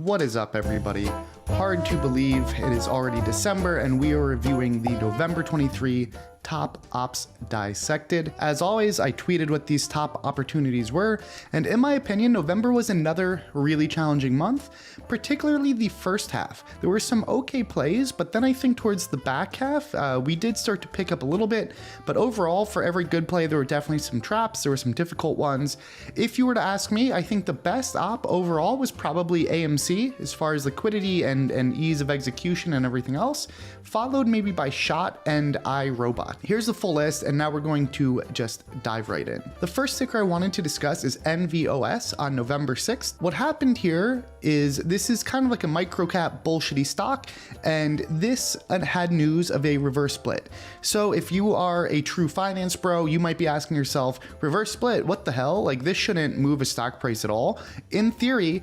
What is up, everybody? Hard to believe it is already December and we are reviewing the November 23 top Opps Dissected. As always, I tweeted what these top opportunities were, and in my opinion, November was another really challenging month, particularly the first half. There were some okay plays, but then I think towards the back half, we did start to pick up a little bit, but overall, for every good play, there were definitely some traps, there were some difficult ones. If you were to ask me, I think the best op overall was probably AMC, as far as liquidity and ease of execution and everything else, followed maybe by Shot and iRobot. Here's the full list, and now we're going to just dive right in. The first ticker I wanted to discuss is NVOS on November 6th. What happened here is this is kind of like a microcap bullshitty stock, and this had news of a reverse split. So if you are a true finance bro, you might be asking yourself, reverse split, what the hell? Like, this shouldn't move a stock price at all. In theory,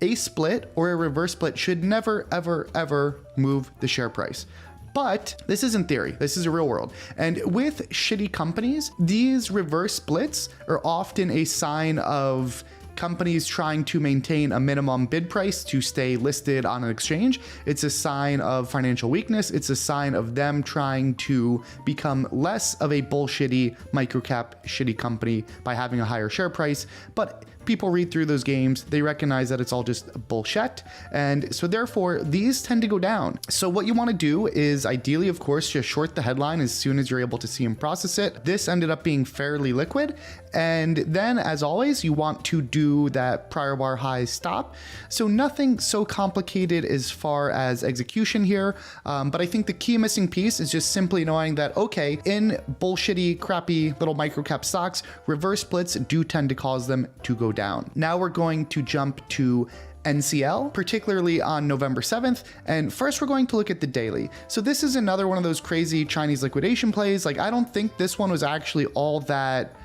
a split or a reverse split should never, ever move the share price. But this isn't theory, this is a real world. And with shitty companies, these reverse splits are often a sign of companies trying to maintain a minimum bid price to stay listed on an exchange. It's a sign of financial weakness. It's a sign of them trying to become less of a bullshitty microcap shitty company by having a higher share price. But people read through those games, they recognize that it's all just bullshit, and so therefore these tend to go down. So what you want to do is ideally, of course, just short the headline as soon as you're able to see and process it. This ended up being fairly liquid, and then as always, you want to do that prior bar high stop. So nothing so complicated as far as execution here, but I think the key missing piece is just simply knowing that, okay, in bullshitty, crappy little microcap stocks, reverse splits do tend to cause them to go down. Now we're going to jump to NCL, particularly on November 7th. And first we're going to look at the daily. So this is another one of those crazy Chinese liquidation plays. Like, I don't think this one was actually all that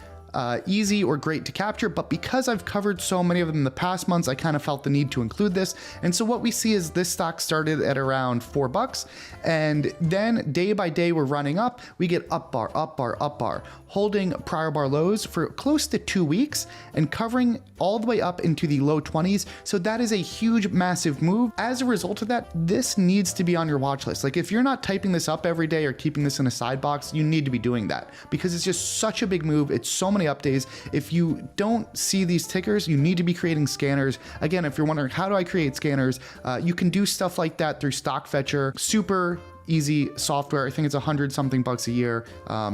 easy or great to capture, but because I've covered so many of them in the past months, I kind of felt the need to include this. And so what we see is this stock started at around $4, and then day by day we're running up. We get up bar, up bar, up bar, holding prior bar lows for close to 2 weeks and covering all the way up into the low 20s. So that is a huge, massive move. As a result of that, this needs to be on your watch list. Like, if you're not typing this up every day or keeping this in a side box, you need to be doing that because it's just such a big move. It's so many up days. If you don't see these tickers, you need to be creating scanners. Again, if you're wondering, how do I create scanners? You can do stuff like that through Stock Fetcher. Super easy software. I think it's $100 something a year.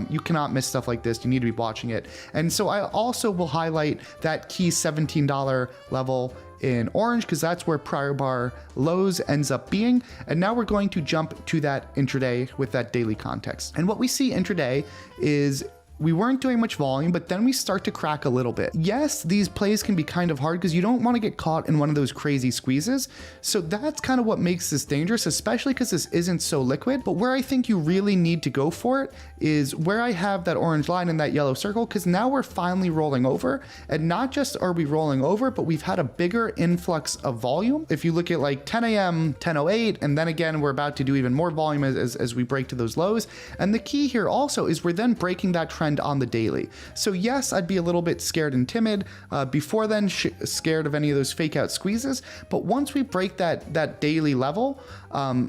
You cannot miss stuff like this. You need to be watching it. And so I also will highlight that key $17 level in orange, because that's where prior bar lows ends up being. And now we're going to jump to that intraday with that daily context. And what we see intraday is we weren't doing much volume, but then we start to crack a little bit. Yes, these plays can be kind of hard because you don't want to get caught in one of those crazy squeezes. So that's kind of what makes this dangerous, especially because this isn't so liquid. But where I think you really need to go for it is where I have that orange line and that yellow circle, because now we're finally rolling over. And not just are we rolling over, but we've had a bigger influx of volume. If you look at like 10 a.m., 10:08, and then again, we're about to do even more volume as we break to those lows. And the key here also is we're then breaking that trend on the daily. So yes, I'd be a little bit scared and timid before then, scared of any of those fake out squeezes. But once we break that daily level,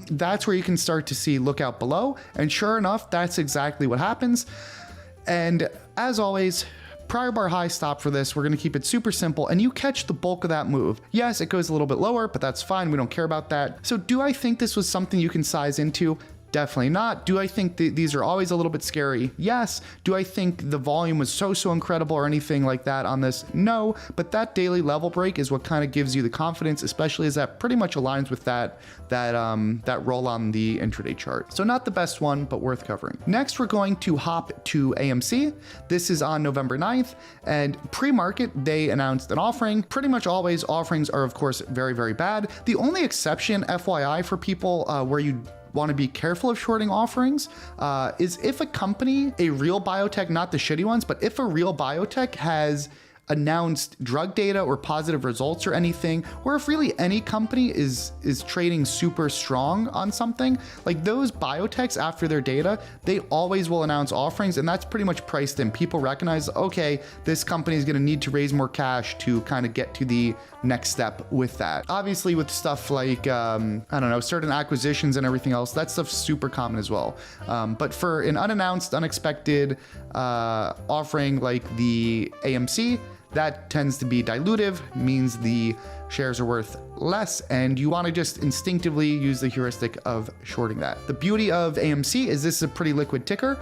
that's where you can start to see look out below. And sure enough, that's exactly what happens. And as always, prior bar high stop for this. We're going to keep it super simple, and you catch the bulk of that move. Yes, it goes a little bit lower, but that's fine. We don't care about that. So do I think this was something you can size into? Definitely not. Do I think these are always a little bit scary? Yes. Do I think the volume was so incredible or anything like that on this? No. But that daily level break is what kind of gives you the confidence, especially as that pretty much aligns with that roll on the intraday chart. So not the best one, but worth covering. Next, we're going to hop to AMC. This is on November 9th, and pre-market, they announced an offering. Pretty much always offerings are, of course, very, very bad. The only exception, FYI, for people where you want to be careful of shorting offerings is if a company, a real biotech, not the shitty ones, but if a real biotech has announced drug data or positive results or anything, or if really any company is trading super strong on something, like those biotechs after their data, they always will announce offerings, and that's pretty much priced in. People recognize, okay, this company is going to need to raise more cash to kind of get to the next step with that. Obviously with stuff like, I don't know, certain acquisitions and everything else, that stuff's super common as well. But for an unannounced, unexpected offering like the AMC, that tends to be dilutive, means the shares are worth less, and you want to just instinctively use the heuristic of shorting that. The beauty of AMC is this is a pretty liquid ticker.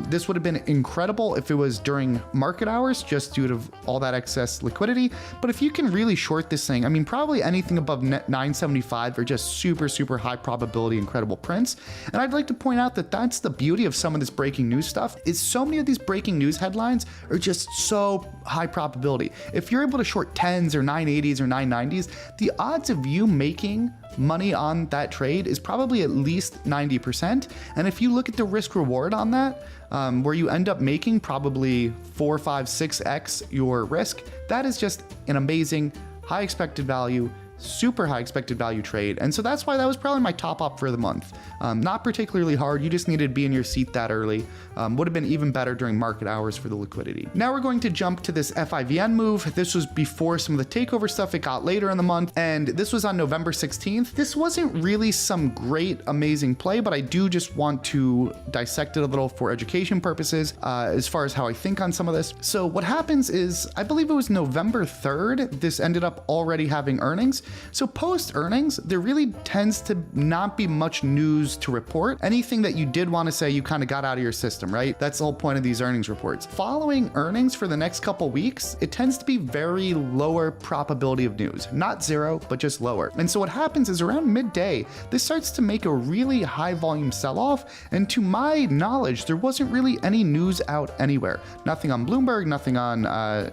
This would have been incredible if it was during market hours, just due to all that excess liquidity. But if you can really short this thing, I mean, probably anything above 975 are just super, super high probability, incredible prints. And I'd like to point out that that's the beauty of some of this breaking news stuff, is so many of these breaking news headlines are just so high probability. If you're able to short 10s or 980s or 990s, the odds of you making money on that trade is probably at least 90%. And if you look at the risk reward on that, where you end up making probably 4, 5, 6x your risk, that is just an amazing high expected value, super high expected value trade. And so that's why that was probably my top op for the month. Not particularly hard, you just needed to be in your seat that early. Would have been even better during market hours for the liquidity. Now we're going to jump to this FIVN move. This was before some of the takeover stuff. It got later in the month, and this was on November 16th. This wasn't really some great, amazing play, but I do just want to dissect it a little for education purposes, as far as how I think on some of this. So what happens is, I believe it was November 3rd, this ended up already having earnings. So post earnings, there really tends to not be much news to report. Anything that you did want to say, you kind of got out of your system, right? That's the whole point of these earnings reports. Following earnings for the next couple weeks, it tends to be very lower probability of news. Not zero, but just lower. And so what happens is around midday, this starts to make a really high volume sell-off. And to my knowledge, there wasn't really any news out anywhere. Nothing on Bloomberg, nothing on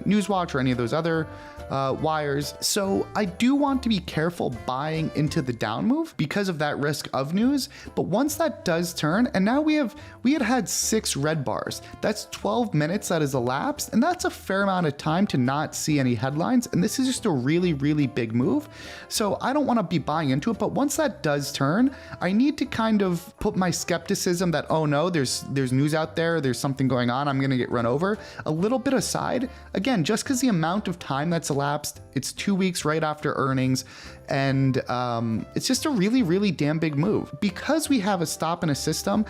Newswatch or any of those other wires. So I do want to be careful buying into the down move because of that risk of news. But once that does turn, and now we had 6 red bars, that's 12 minutes that has elapsed, and that's a fair amount of time to not see any headlines. And this is just a really, really big move. So I don't want to be buying into it, but once that does turn, I need to kind of put my skepticism that, oh no, there's news out there, there's something going on, I'm gonna get run over, a little bit aside. Again, just because the amount of time that's elapsed, it's 2 weeks right after earnings, and it's just a really, really damn big move. Because we have a stop in a system,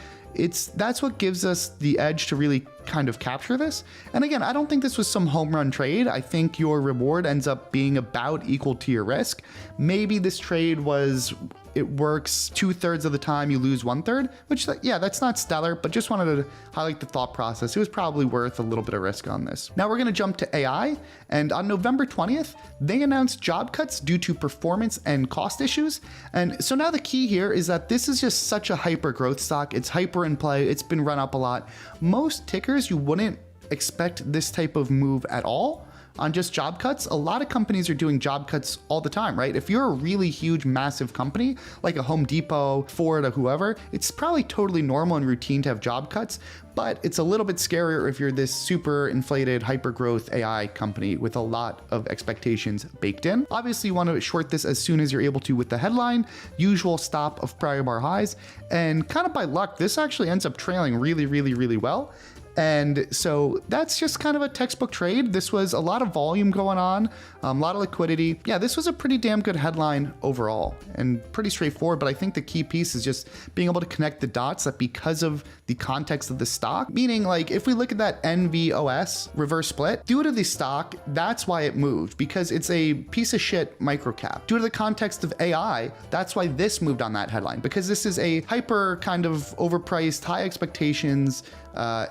that's what gives us the edge to really kind of capture this. And again, I don't think this was some home run trade. I think your reward ends up being about equal to your risk. Maybe this trade it works 2/3 of the time, you lose 1/3, which, yeah, that's not stellar, but just wanted to highlight the thought process. It was probably worth a little bit of risk on this. Now we're gonna jump to AI, and on November 20th, they announced job cuts due to performance and cost issues. And so now the key here is that this is just such a hyper growth stock. It's hyper in play, it's been run up a lot. Most tickers, you wouldn't expect this type of move at all. On just job cuts, a lot of companies are doing job cuts all the time, right? If you're a really huge, massive company, like a Home Depot, Ford, or whoever, it's probably totally normal and routine to have job cuts, but it's a little bit scarier if you're this super inflated, hyper growth AI company with a lot of expectations baked in. Obviously, you want to short this as soon as you're able to with the headline, usual stop of prior bar highs, and kind of by luck, this actually ends up trailing really, really, really well. And so that's just kind of a textbook trade. This was a lot of volume going on, a lot of liquidity. Yeah, this was a pretty damn good headline overall and pretty straightforward, but I think the key piece is just being able to connect the dots that because of the context of the stock, meaning like if we look at that NVOS reverse split, due to the stock, that's why it moved, because it's a piece of shit microcap. Due to the context of AI, that's why this moved on that headline, because this is a hyper kind of overpriced, high expectations,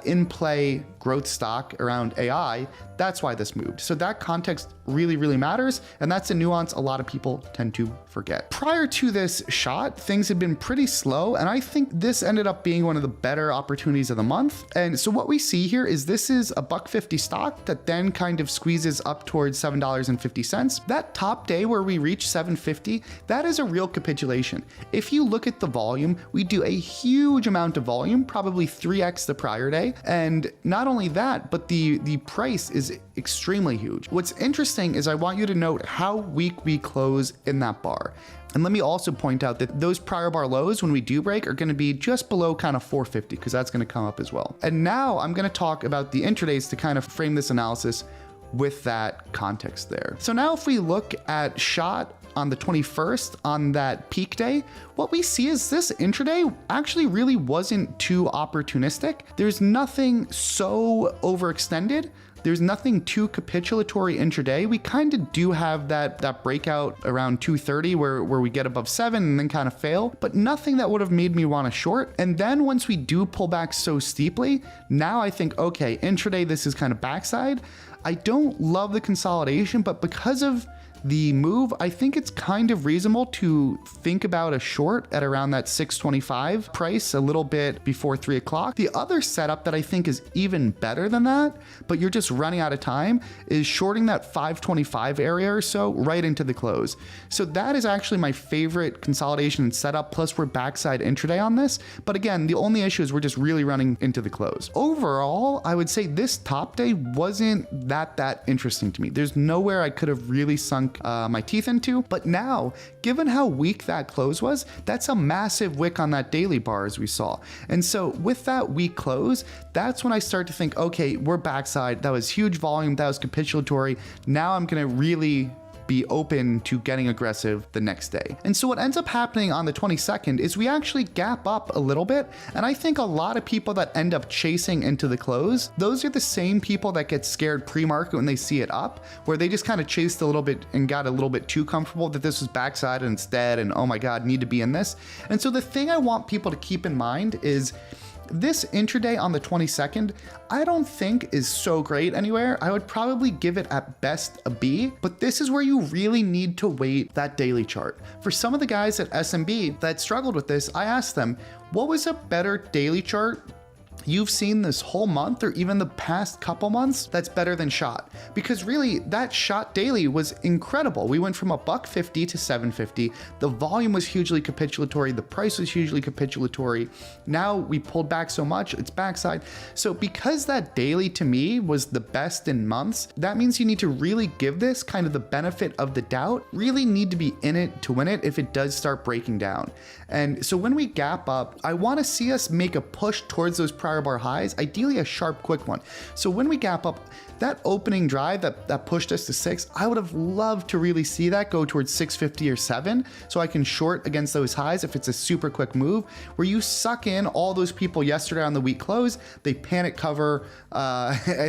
in play growth stock around AI. That's why this moved. So that context really matters. And that's a nuance a lot of people tend to forget. Prior to this shot, things had been pretty slow. And I think this ended up being one of the better opportunities of the month. And so what we see here is this is a $1.50 stock that then kind of squeezes up towards $7.50. That top day where we reach $7.50, that is a real capitulation. If you look at the volume, we do a huge amount of volume, probably 3x the prior day. And not only that, but the price is extremely huge. What's interesting is I want you to note how weak we close in that bar. And let me also point out that those prior bar lows, when we do break, are going to be just below kind of 450, because that's going to come up as well. And now I'm going to talk about the intradays to kind of frame this analysis with that context there. So now if we look at shot on the 21st, on that peak day, what we see is this intraday actually really wasn't too opportunistic. There's nothing so overextended. There's nothing too capitulatory intraday. We kind of do have that breakout around 230 where we get above 7 and then kind of fail, but nothing that would have made me want to short. And then once we do pull back so steeply, now I think, okay, intraday, this is kind of backside. I don't love the consolidation, but because of the move, I think it's kind of reasonable to think about a short at around that 625 price, a little bit before 3 o'clock. The other setup that I think is even better than that, but you're just running out of time, is shorting that 525 area or so right into the close. So that is actually my favorite consolidation setup, plus we're backside intraday on this. But again, the only issue is we're just really running into the close. Overall, I would say this top day wasn't that interesting to me. There's nowhere I could have really sunk my teeth into. But now, given how weak that close was, that's a massive wick on that daily bar as we saw. And so with that weak close, that's when I start to think, okay, we're backside. That was huge volume. That was capitulatory. Now I'm going to really be open to getting aggressive the next day. And so what ends up happening on the 22nd is we actually gap up a little bit. And I think a lot of people that end up chasing into the close, those are the same people that get scared pre-market when they see it up, where they just kind of chased a little bit and got a little bit too comfortable that this was backside and instead, and oh my God, need to be in this. And so the thing I want people to keep in mind is this intraday on the 22nd, I don't think is so great anywhere. I would probably give it at best a B, but this is where you really need to weight that daily chart. For some of the guys at SMB that struggled with this, I asked them, what was a better daily chart you've seen this whole month or even the past couple months that's better than shot? Because really that shot daily was incredible. We went from $1.50 to $7.50. The volume was hugely capitulatory. The price was hugely capitulatory. Now we pulled back so much, it's backside. So because that daily to me was the best in months, that means you need to really give this kind of the benefit of the doubt, really need to be in it to win it if it does start breaking down. And so when we gap up, I want to see us make a push towards those prior bar highs, ideally a sharp, quick one. So when we gap up, that opening drive that pushed us to 6, I would have loved to really see that go towards 650 or 7, so I can short against those highs if it's a super quick move, where you suck in all those people yesterday on the week close, they panic cover,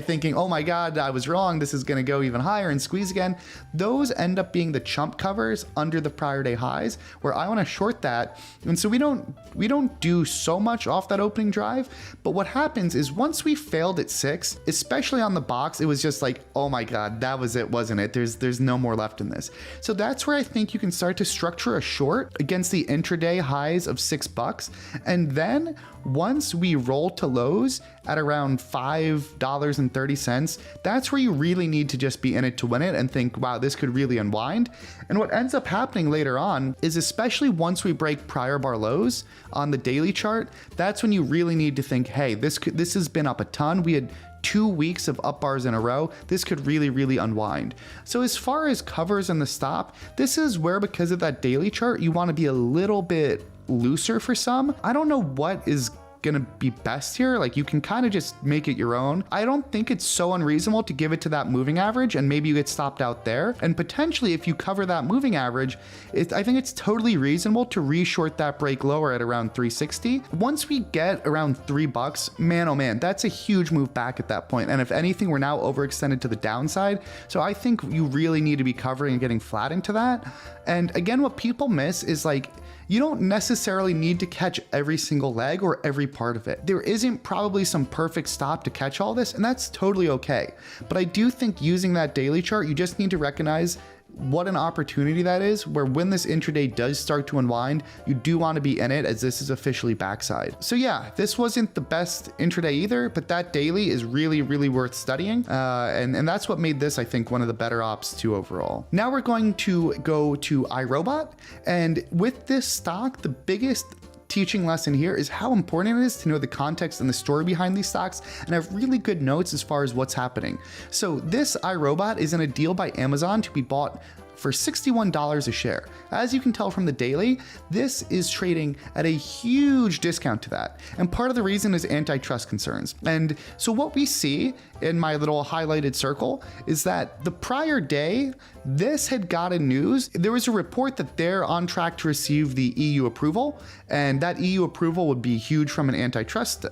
thinking, oh my God, I was wrong, this is gonna go even higher and squeeze again. Those end up being the chump covers under the prior day highs, where I wanna short that. And so we don't do so much off that opening drive, but what happens is once we failed at 6, especially on the box, it was just like, oh my God, that was it, wasn't it? There's no more left in this. So that's where I think you can start to structure a short against the intraday highs of $6. And then once we roll to lows at around $5.30, that's where you really need to just be in it to win it and think, wow, this could really unwind. And what ends up happening later on is, especially once we break prior bar lows on the daily chart, that's when you really need to think, hey, this has been up a ton. We had 2 weeks of up bars in a row. This could really unwind. So as far as covers and the stop, this is where, because of that daily chart, you want to be a little bit looser for some. I don't know what is gonna be best here. Like, you can kind of just make it your own. I don't think it's so unreasonable to give it to that moving average, and maybe you get stopped out there. And potentially, if you cover that moving average, I think it's totally reasonable to reshort that break lower at around 360. Once we get around $3, man, oh man, that's a huge move back at that point. And if anything, we're now overextended to the downside. So I think you really need to be covering and getting flat into that. And again, what people miss is, like, you don't necessarily need to catch every single leg or every big part of it. There isn't probably some perfect stop to catch all this, and that's totally okay. But I do think using that daily chart, you just need to recognize what an opportunity that is, where when this intraday does start to unwind, you do want to be in it, as this is officially backside. So yeah, this wasn't the best intraday either, but that daily is really, really worth studying. And that's what made this, I think, one of the better ops too overall. Now we're going to go to iRobot. And with this stock, the biggest teaching lesson here is how important it is to know the context and the story behind these stocks and have really good notes as far as what's happening. So this iRobot is in a deal by Amazon to be bought for $61 a share. As you can tell from the daily, this is trading at a huge discount to that. And part of the reason is antitrust concerns. And so what we see in my little highlighted circle is that the prior day, this had gotten news. There was a report that they're on track to receive the EU approval, and that EU approval would be huge from an antitrust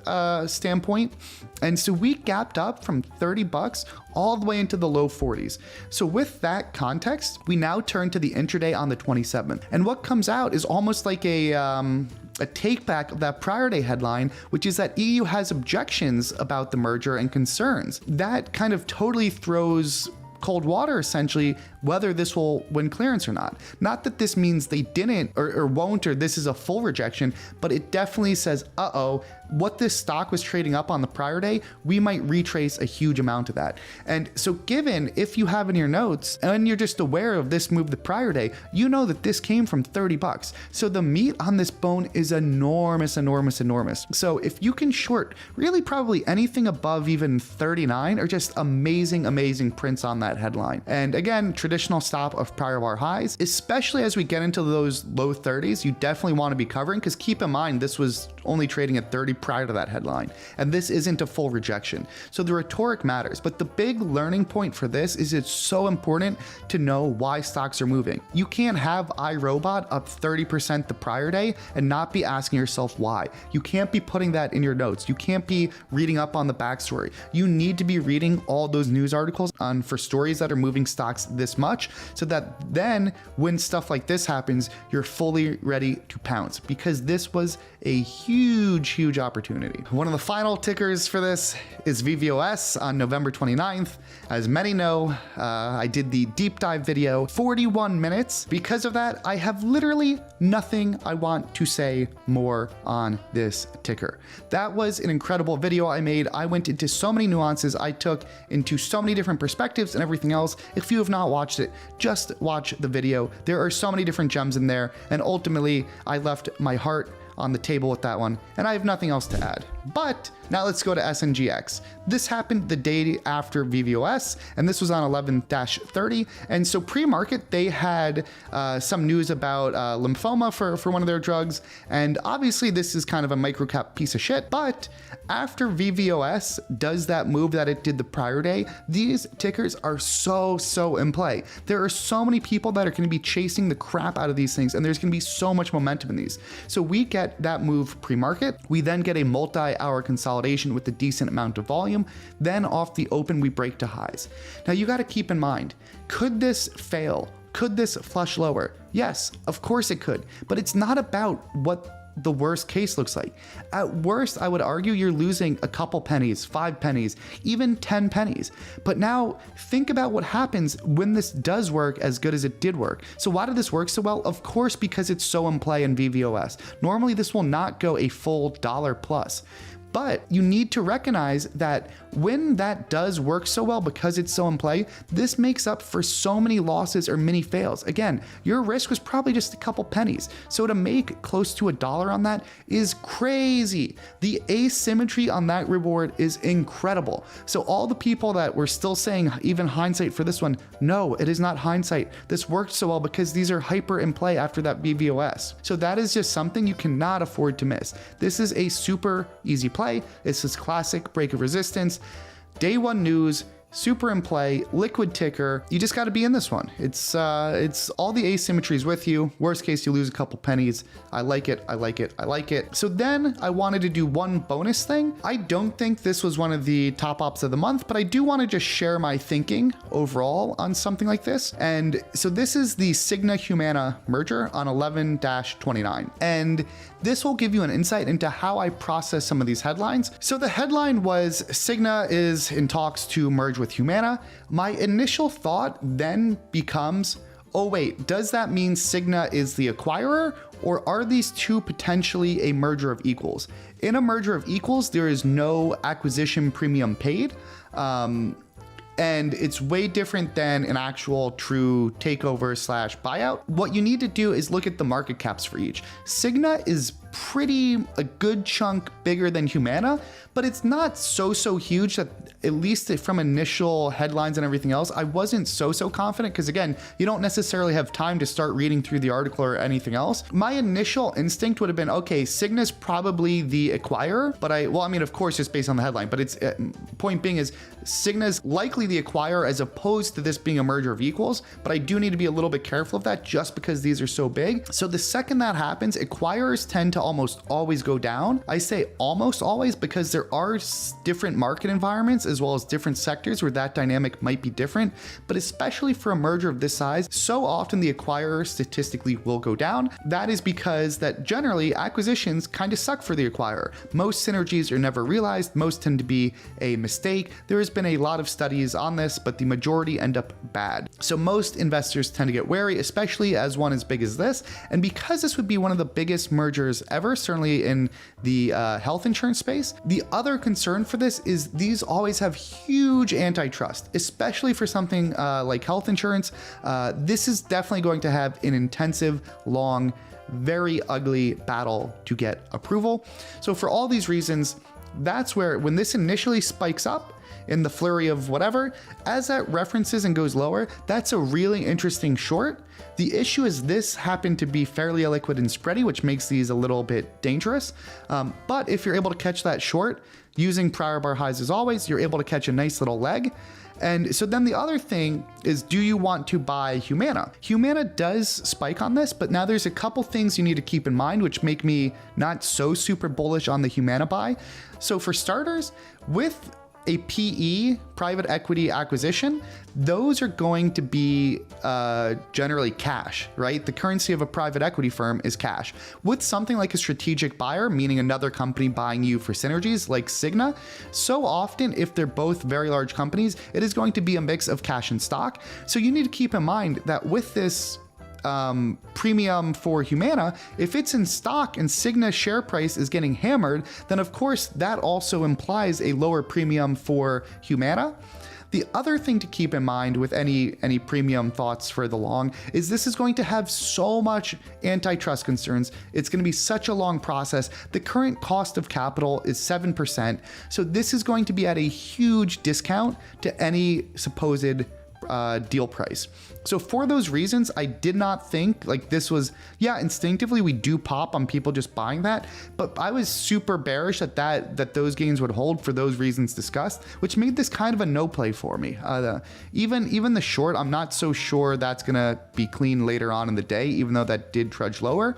standpoint. And so we gapped up from 30 bucks all the way into the low 40s. So with that context, we now turn to the intraday on the 27th. And what comes out is almost like a take back of that prior day headline, which is that EU has objections about the merger and concerns. That kind of totally throws cold water, essentially, whether this will win clearance or not. Not that this means they didn't or won't, or this is a full rejection, but it definitely says, uh-oh, what this stock was trading up on the prior day, we might retrace a huge amount of that. And so given, if you have in your notes and you're just aware of this move the prior day, you know that this came from 30 bucks. So the meat on this bone is enormous, enormous, enormous. So if you can short really probably anything above even 39 are just amazing, amazing prints on that headline. And again, traditional stop of prior bar highs, especially as we get into those low 30s, you definitely want to be covering, because keep in mind, this was only trading at 30 prior to that headline, and this isn't a full rejection. So the rhetoric matters, but the big learning point for this is it's so important to know why stocks are moving. You can't have iRobot up 30% the prior day and not be asking yourself why. You can't be putting that in your notes. You can't be reading up on the backstory. You need to be reading all those news articles for stories that are moving stocks this much, so that then when stuff like this happens, you're fully ready to pounce, because this was a huge, huge opportunity. One of the final tickers for this is VVOS on November 29th. As many know, I did the deep dive video, 41 minutes. Because of that, I have literally nothing I want to say more on this ticker. That was an incredible video I made. I went into so many nuances. I took into so many different perspectives and everything else. If you have not watched it, just watch the video. There are so many different gems in there, and ultimately I left my heart on the table with that one, and I have nothing else to add. But now let's go to SNGX. This happened the day after VVOS, and this was on 11-30. And so pre-market, they had some news about lymphoma for one of their drugs. And obviously this is kind of a microcap piece of shit, but after VVOS does that move that it did the prior day, these tickers are so in play. There are so many people that are going to be chasing the crap out of these things, and there's going to be so much momentum in these. So we get that move pre-market. We then get a multi-hour consolidation with a decent amount of volume. Then off the open, we break to highs. Now you got to keep in mind, could this fail? Could this flush lower? Yes, of course it could, but it's not about what the worst case looks like. At worst, I would argue you're losing a couple pennies, 5 pennies, even 10 pennies. But now think about what happens when this does work as good as it did work. So why did this work so well? Of course, because it's so in play in VVOS. Normally this will not go a full dollar plus. But you need to recognize that when that does work so well because it's so in play, this makes up for so many losses or mini fails. Again, your risk was probably just a couple pennies. So to make close to $1 on that is crazy. The asymmetry on that reward is incredible. So all the people that were still saying even hindsight for this one, no, it is not hindsight. This worked so well because these are hyper in play after that VVOS. So that is just something you cannot afford to miss. This is a super easy play. It's this classic break of resistance. Day one news, super in play, liquid ticker. You just got to be in this one. It's all the asymmetries with you. Worst case, you lose a couple pennies. I like it. I like it. I like it. So then I wanted to do one bonus thing. I don't think this was one of the top ops of the month, but I do want to just share my thinking overall on something like this. And so this is the Cigna Humana merger on 11-29. And this will give you an insight into how I process some of these headlines. So the headline was Cigna is in talks to merge with Humana. My initial thought then becomes, oh wait, does that mean Cigna is the acquirer, or are these two potentially a merger of equals? In a merger of equals, there is no acquisition premium paid. And it's way different than an actual true takeover / buyout. What you need to do is look at the market caps for each. Cigna is a good chunk bigger than Humana, but it's not so huge that, at least from initial headlines and everything else, I wasn't so confident, because again, you don't necessarily have time to start reading through the article or anything else. My initial instinct would have been, okay, Cigna's probably the acquirer, but of course, just based on the headline, but it's point being is Cigna's likely the acquirer as opposed to this being a merger of equals, but I do need to be a little bit careful of that just because these are so big. So the second that happens, acquirers tend to almost always go down. I say almost always because there are different market environments as well as different sectors where that dynamic might be different, but especially for a merger of this size, so often the acquirer statistically will go down. That is because that generally acquisitions kind of suck for the acquirer. Most synergies are never realized. Most tend to be a mistake. There has been a lot of studies on this, but the majority end up bad. So most investors tend to get wary, especially as one as big as this. And because this would be one of the biggest mergers ever, certainly in the health insurance space, the other concern for this is these always have huge antitrust, especially for something like health insurance. This is definitely going to have an intensive, long, very ugly battle to get approval. So for all these reasons, that's where when this initially spikes up in the flurry of whatever, as that references and goes lower, that's a really interesting short. The issue is this happened to be fairly illiquid and spready, which makes these a little bit dangerous. But if you're able to catch that short using prior bar highs as always, you're able to catch a nice little leg. And so then the other thing is, do you want to buy Humana? Humana does spike on this, but now there's a couple things you need to keep in mind, which make me not so super bullish on the Humana buy. So for starters, with a PE, private equity acquisition, those are going to be generally cash, right? The currency of a private equity firm is cash. With something like a strategic buyer, meaning another company buying you for synergies like Cigna, so often if they're both very large companies, it is going to be a mix of cash and stock. So you need to keep in mind that with this premium for Humana, if it's in stock and Cigna's share price is getting hammered, then of course that also implies a lower premium for Humana. The other thing to keep in mind with any premium thoughts for the long is this is going to have so much antitrust concerns. It's going to be such a long process. The current cost of capital is 7%. So this is going to be at a huge discount to any supposed deal price. So for those reasons, I did not think like this was, instinctively we do pop on people just buying that, but I was super bearish that those gains would hold for those reasons discussed, which made this kind of a no play for me. Even the short, I'm not so sure that's gonna be clean later on in the day, even though that did trudge lower.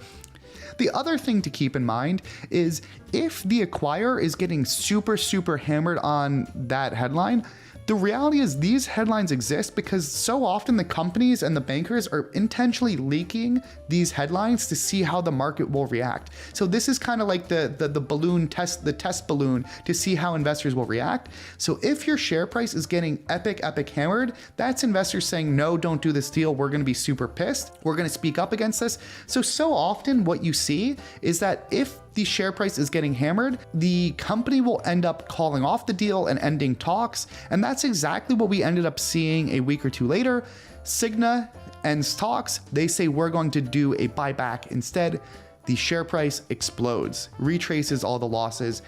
The other thing to keep in mind is if the acquirer is getting super hammered on that headline, the reality is these headlines exist because so often the companies and the bankers are intentionally leaking these headlines to see how the market will react. So this is kind of like the balloon test, the test balloon to see how investors will react. So if your share price is getting epic hammered, that's investors saying, no, don't do this deal. We're going to be super pissed. We're going to speak up against this. So often what you see is that if the share price is getting hammered, the company will end up calling off the deal and ending talks. And that's exactly what we ended up seeing a week or two later. Cigna ends talks. They say we're going to do a buyback instead. the share price explodes, retraces all the losses.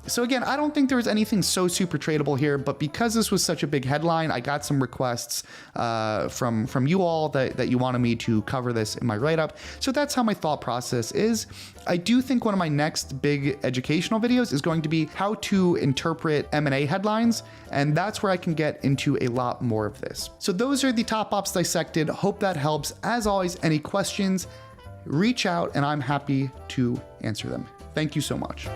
So again, I don't think there was anything so super tradable here, but because this was such a big headline, I got some requests from you all that you wanted me to cover this in my write-up. So that's how my thought process is. I do think one of my next big educational videos is going to be how to interpret M&A headlines, and that's where I can get into a lot more of this. So those are the top ops dissected. Hope that helps. As always, any questions, reach out and I'm happy to answer them. Thank you so much.